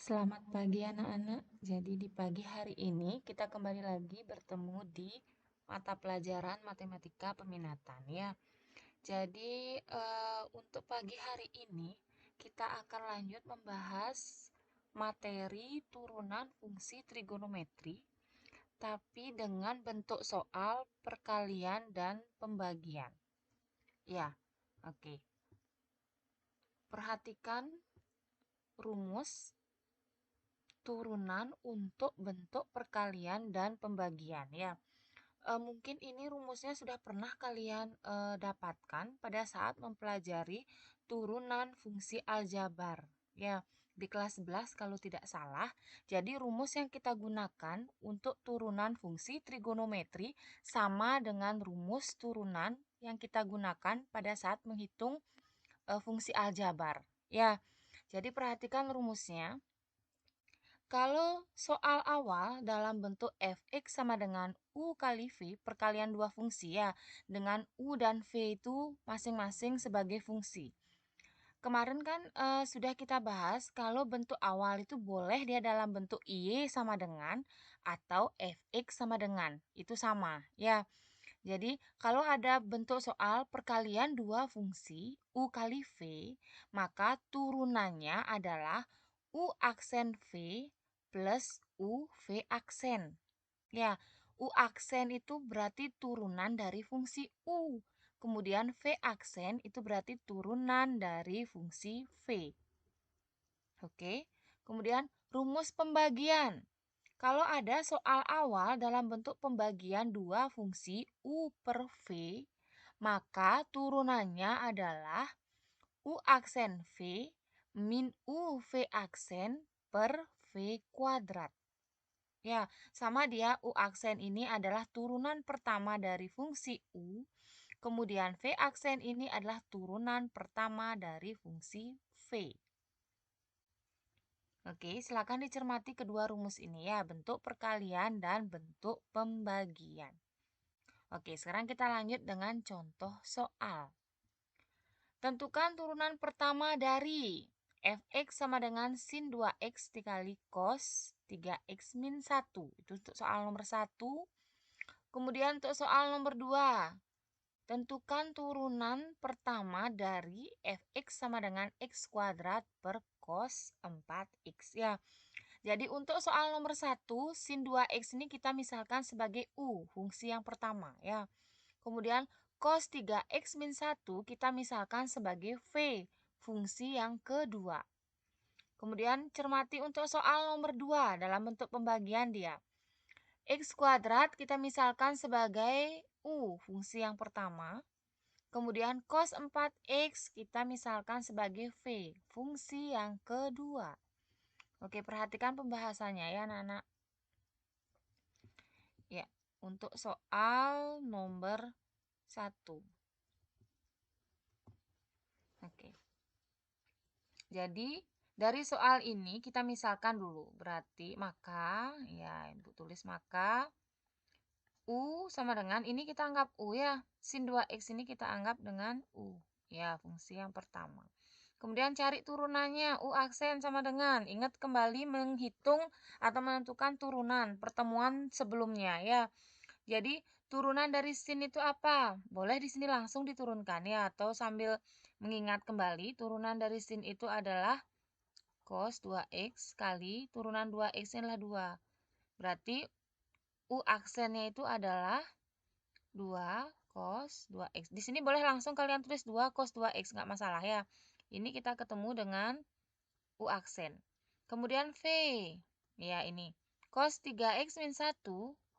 Selamat pagi anak-anak. Jadi di pagi hari ini kita kembali lagi bertemu di mata pelajaran matematika peminatan ya. Jadi untuk pagi hari ini kita akan lanjut membahas materi turunan fungsi trigonometri tapi dengan bentuk soal perkalian dan pembagian. Ya, oke. Perhatikan rumus turunan untuk bentuk perkalian dan pembagian ya. Mungkin ini rumusnya sudah pernah kalian dapatkan pada saat mempelajari turunan fungsi aljabar ya di kelas 11 kalau tidak salah. Jadi rumus yang kita gunakan untuk turunan fungsi trigonometri sama dengan rumus turunan yang kita gunakan pada saat menghitung fungsi aljabar ya. Jadi perhatikan rumusnya. Kalau soal awal dalam bentuk fx sama dengan u kali v, perkalian dua fungsi ya, dengan u dan v itu masing-masing sebagai fungsi. Kemarin kan sudah kita bahas kalau bentuk awal itu boleh dia dalam bentuk y sama dengan atau fx sama dengan, itu sama ya. Jadi kalau ada bentuk soal perkalian dua fungsi u kali v, maka turunannya adalah u aksen v plus u v aksen. Ya, u aksen itu berarti turunan dari fungsi u. Kemudian v aksen itu berarti turunan dari fungsi v. Oke. Kemudian rumus pembagian. Kalau ada soal awal dalam bentuk pembagian dua fungsi u per v, maka turunannya adalah u aksen v min u v aksen per v kuadrat. Ya, sama dia u aksen ini adalah turunan pertama dari fungsi u, kemudian v aksen ini adalah turunan pertama dari fungsi v. Oke, silakan dicermati kedua rumus ini ya, bentuk perkalian dan bentuk pembagian. Oke, sekarang kita lanjut dengan contoh soal. Tentukan turunan pertama dari fx sama dengan sin 2x dikali cos 3x min 1. Itu untuk soal nomor 1. Kemudian untuk soal nomor 2. Tentukan turunan pertama dari fx sama dengan x kuadrat per cos 4x ya. Jadi untuk soal nomor 1, sin 2x ini kita misalkan sebagai u, fungsi yang pertama ya. Kemudian cos 3x min 1 kita misalkan sebagai v, fungsi yang kedua. Kemudian cermati untuk soal nomor 2 dalam bentuk pembagian dia. X kuadrat kita misalkan sebagai u, fungsi yang pertama. Kemudian cos 4x kita misalkan sebagai v, fungsi yang kedua. Oke, perhatikan pembahasannya ya anak-anak. Ya, untuk soal nomor 1. Oke. Jadi, dari soal ini kita misalkan dulu. Berarti maka, ya Ibu tulis maka U sama dengan, ini kita anggap U ya. Sin 2x ini kita anggap dengan U. Ya, fungsi yang pertama. Kemudian cari turunannya. U aksen sama dengan, ingat kembali menghitung atau menentukan turunan pertemuan sebelumnya ya. Jadi turunan dari sin itu apa? Boleh di sini langsung diturunkan ya, atau sambil mengingat kembali turunan dari sin itu adalah cos 2x kali turunan 2x adalah 2. Berarti U aksennya itu adalah 2 cos 2x. Di sini boleh langsung kalian tulis 2 cos 2x, nggak masalah ya. Ini kita ketemu dengan U aksen. Kemudian V. Ya, ini. Cos 3x min 1,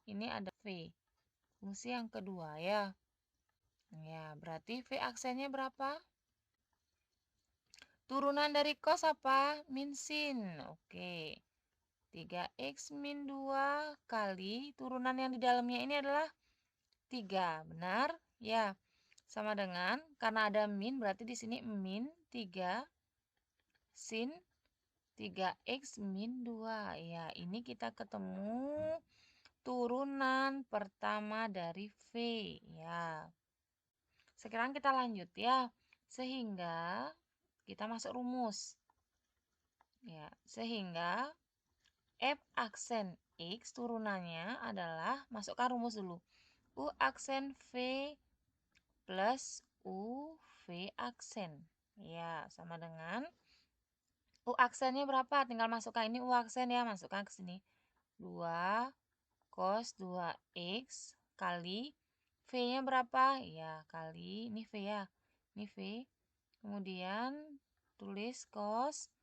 ini ada V. Fungsi yang kedua ya. Ya, berarti V aksennya berapa? Turunan dari cos apa? Min sin. Oke. 3x min 2 kali turunan yang di dalamnya ini adalah 3. Benar? Ya. Sama dengan, karena ada min berarti di sini min 3 sin 3x min 2. Ya, ini kita ketemu turunan pertama dari V. Ya. Sekarang kita lanjut ya. Sehingga kita masuk rumus. Ya, sehingga F aksen X turunannya adalah, masukkan rumus dulu. U aksen V plus U V aksen. Ya, sama dengan U aksennya berapa? Tinggal masukkan ini U aksen ya, masukkan ke sini. 2 cos 2X kali V-nya berapa? Ya, kali ini V ya. Ini V. Kemudian tulis cos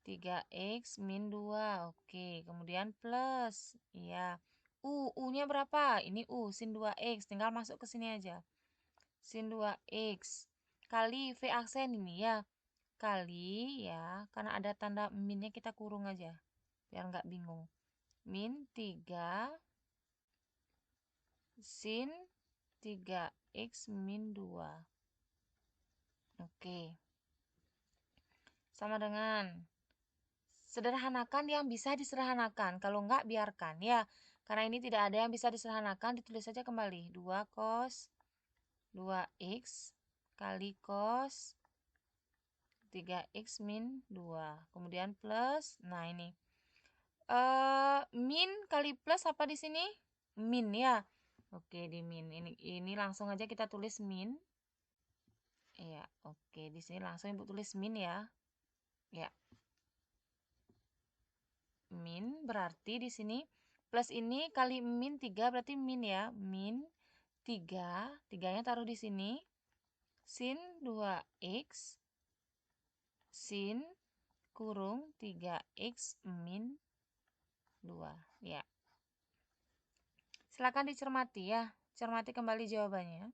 3X min 2. Oke, kemudian plus. Ya. U-nya berapa? Ini U, sin 2X. Tinggal masuk ke sini aja. Sin 2X. Kali V aksen ini ya. Kali ya, karena ada tanda minnya kita kurung aja. Biar nggak bingung. Min 3 sin 3X min 2. Oke. Sama dengan sederhanakan yang bisa disederhanakan. Kalau enggak, biarkan ya. Karena ini tidak ada yang bisa disederhanakan, ditulis saja kembali. 2 cos 2X kali cos 3X min 2. Kemudian plus. Nah, ini. Min kali plus apa di sini? Min ya. Oke, di min. Ini langsung aja kita tulis min. Ya, oke. Di sini langsung Ibu tulis min ya. Ya. Min berarti di sini plus ini kali min 3 berarti min ya. Min 3, 3-nya taruh di sini. Sin 2X sin kurung 3X min 2. Ya. Silakan dicermati ya. Cermati kembali jawabannya.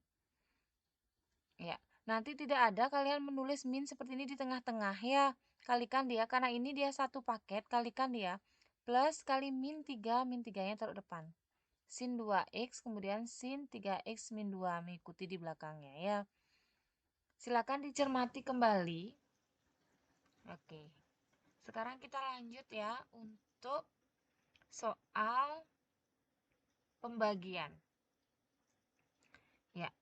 Ya. Nanti tidak ada kalian menulis min seperti ini di tengah-tengah ya. Kalikan dia, karena ini dia satu paket, kalikan dia. Plus kali min 3, min 3-nya taruh depan. Sin 2X, kemudian sin 3X min 2, mengikuti di belakangnya ya. Silakan dicermati kembali. Oke. Sekarang kita lanjut ya untuk soal pembagian. Ya.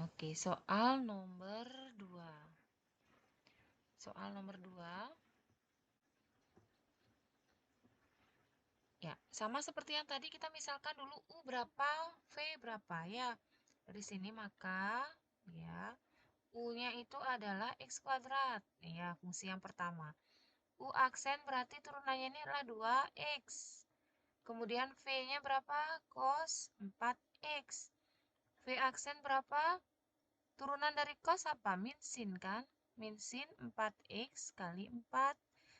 Oke, soal nomor 2. Soal nomor 2. Ya, sama seperti yang tadi kita misalkan dulu U berapa, V berapa ya. Dari sini maka ya U-nya itu adalah X kuadrat. Ya, fungsi yang pertama. U aksen berarti turunannya ini adalah 2X. Kemudian V-nya berapa? Cos 4X. V aksen berapa? Turunan dari cos apa? Min sin kan? Min sin 4X kali 4.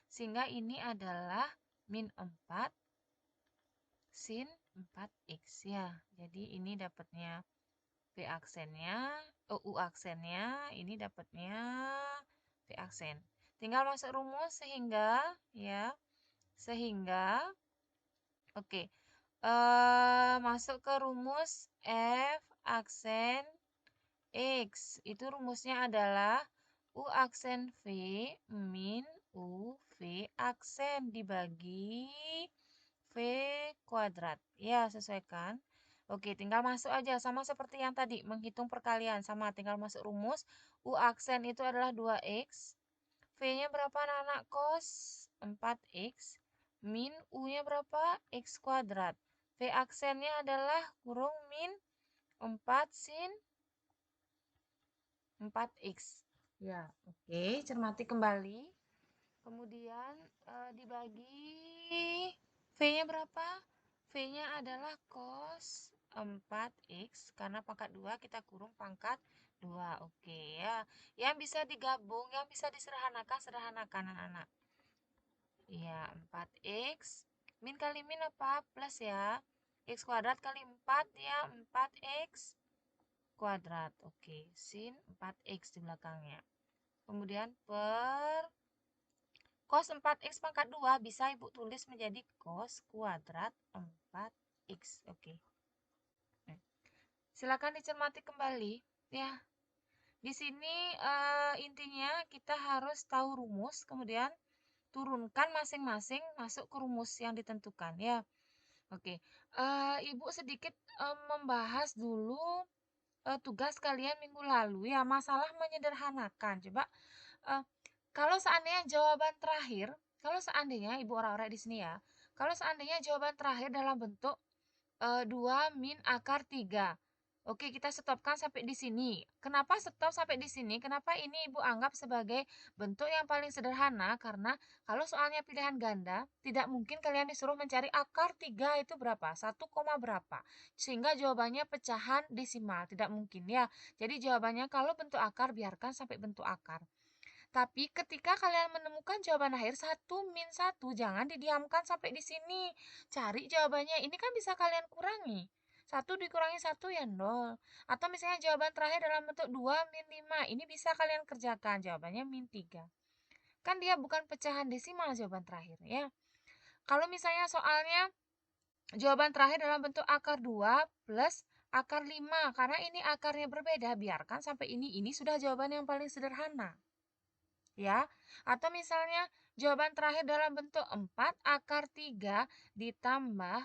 Sehingga ini adalah min 4 sin 4X ya. Jadi ini dapatnya V aksennya, U aksennya, ini dapatnya V aksen. Tinggal masuk rumus sehingga ya, sehingga oke. Masuk ke rumus F aksen X. Itu rumusnya adalah U aksen V min U V aksen dibagi V kuadrat. Ya, sesuaikan. Oke, tinggal masuk aja. Sama seperti yang tadi, menghitung perkalian. Sama, tinggal masuk rumus. U aksen itu adalah 2X. V-nya berapa anak-anak kos? 4X. Min U-nya berapa? X kuadrat. V aksennya adalah kurung min 4 sin 4X. Ya, oke. Cermati kembali. Kemudian dibagi V-nya berapa? V-nya adalah cos 4X. Karena pangkat 2 kita kurung pangkat 2. Oke ya. Yang bisa digabung, yang bisa disederhanakan, sederhanakan anak-anak. Ya, 4X. Min kali min apa? Plus ya. X kuadrat kali 4 ya, 4X kuadrat. Oke, sin 4X di belakangnya. Kemudian per cos 4X pangkat 2 bisa Ibu tulis menjadi cos kuadrat 4X. Oke. Silakan dicermati kembali ya. Di sini intinya kita harus tahu rumus, kemudian turunkan masing-masing masuk ke rumus yang ditentukan ya. Oke. Ibu sedikit membahas dulu tugas kalian minggu lalu ya, masalah menyederhanakan. Coba Eh, kalau seandainya jawaban terakhir, kalau seandainya Ibu orang-orang di sini ya, kalau seandainya jawaban terakhir dalam bentuk 2 min akar 3. Oke, kita stopkan sampai di sini. Kenapa stop sampai di sini? Kenapa ini Ibu anggap sebagai bentuk yang paling sederhana? Karena kalau soalnya pilihan ganda, tidak mungkin kalian disuruh mencari akar 3 itu berapa? 1, berapa? Sehingga jawabannya pecahan desimal. Tidak mungkin ya. Jadi jawabannya kalau bentuk akar, biarkan sampai bentuk akar. Tapi ketika kalian menemukan jawaban akhir 1 min 1, jangan didiamkan sampai di sini. Cari jawabannya. Ini kan bisa kalian kurangi. 1 dikurangi 1 ya 0. Atau misalnya jawaban terakhir dalam bentuk 2 min 5. Ini bisa kalian kerjakan. Jawabannya min 3. Kan dia bukan pecahan desimal jawaban terakhir ya. Kalau misalnya soalnya jawaban terakhir dalam bentuk akar 2 plus akar 5. Karena ini akarnya berbeda. Biarkan sampai ini. Ini sudah jawaban yang paling sederhana. Ya, atau misalnya jawaban terakhir dalam bentuk 4 akar 3 ditambah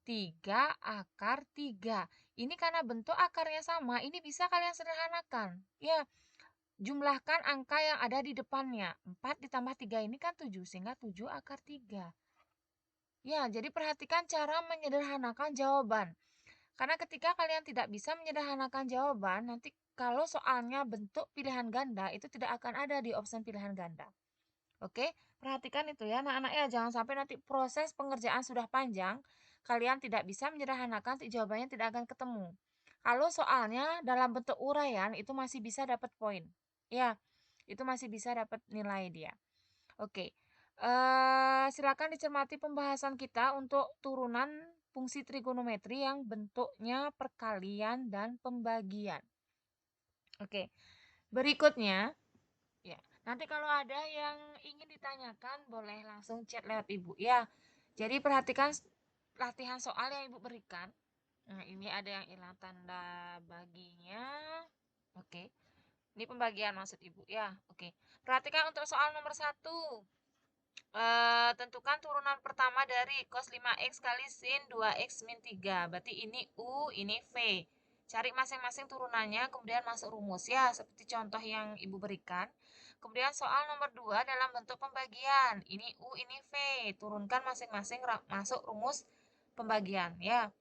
3 akar 3. Ini karena bentuk akarnya sama, ini bisa kalian sederhanakan. Ya, jumlahkan angka yang ada di depannya. 4 ditambah 3 ini kan 7, sehingga 7 akar 3. Ya, jadi perhatikan cara menyederhanakan jawaban. Karena ketika kalian tidak bisa menyederhanakan jawaban, nanti kalau soalnya bentuk pilihan ganda, itu tidak akan ada di opsi pilihan ganda. Oke, perhatikan itu ya anak-anak ya, jangan sampai nanti proses pengerjaan sudah panjang, kalian tidak bisa menyederhanakan, jawabannya tidak akan ketemu. Kalau soalnya dalam bentuk uraian, itu masih bisa dapat poin. Ya, itu masih bisa dapat nilai dia. Oke, silakan dicermati pembahasan kita untuk turunan fungsi trigonometri yang bentuknya perkalian dan pembagian. Oke, berikutnya. Ya, nanti kalau ada yang ingin ditanyakan boleh langsung chat lewat Ibu ya. Jadi perhatikan latihan soal yang Ibu berikan. Nah, ini ada yang hilang tanda baginya. Oke. Ini pembagian maksud Ibu ya. Oke. Perhatikan untuk soal nomor 1. Tentukan turunan pertama dari cos 5x kali sin 2x min 3. Berarti ini U, ini V. Cari masing-masing turunannya, kemudian masuk rumus ya, seperti contoh yang Ibu berikan. Kemudian soal nomor 2 dalam bentuk pembagian. Ini U, ini V. Turunkan masing-masing masuk rumus pembagian ya.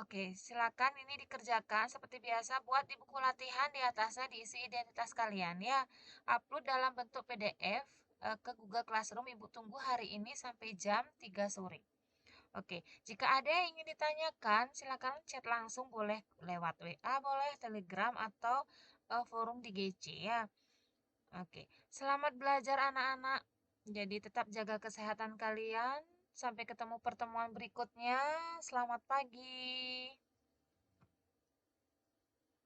Oke, silakan ini dikerjakan seperti biasa. Buat di buku latihan, di atasnya diisi identitas kalian ya. Upload dalam bentuk PDF ke Google Classroom. Ibu tunggu hari ini sampai jam 3 sore. Oke, jika ada yang ingin ditanyakan, silakan chat langsung, boleh lewat WA, boleh Telegram atau forum di GC ya. Oke, selamat belajar anak-anak. Jadi tetap jaga kesehatan kalian. Sampai ketemu pertemuan berikutnya. Selamat pagi.